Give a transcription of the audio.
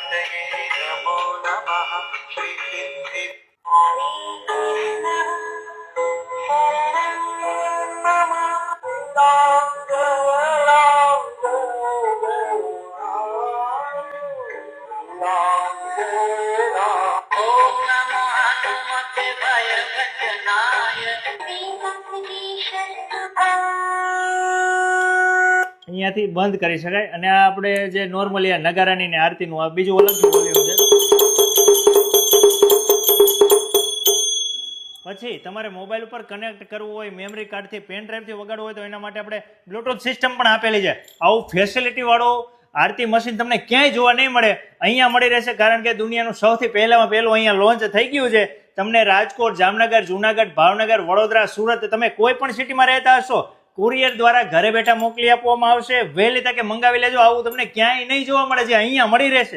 नमो नमः श्री सिद्धि અહીંયાથી બંધ કરી શકાય અને આ આપણે જે નોર્મલી આ નગારાની ને આરતીનું આ બીજું અલગથી વોલ્યુમ છે. પછી તમારે મોબાઈલ ઉપર કનેક્ટ કરવું હોય, મેમરી કાર્ડથી પેન ડ્રાઈવથી વગાડવું હોય તો એના માટે આપણે બ્લૂટૂથ સિસ્ટમ પણ આપેલી છે. આવું ફેસિલિટી વાળું આરતી મશીન તમને ક્યાંય જોવા નહીં મળે, અહીંયા મળી રહેશે. કારણ કે દુનિયાનું સૌથી પહેલામાં પહેલું અહીંયા લોન્ચ થઈ ગયું છે. તમને રાજકોટ, જામનગર, જુનાગઢ, ભાવનગર, વડોદરા, સુરત, તમે કોઈ પણ સિટીમાં રહેતા હશો, કુરિયર દ્વારા ઘરે બેઠા મોકલી આપવામાં આવશે. વહેલી તકે મંગાવી લેજો. આવું તમને ક્યાંય નહીં જોવા મળે, જે અહીંયા મળી રહેશે.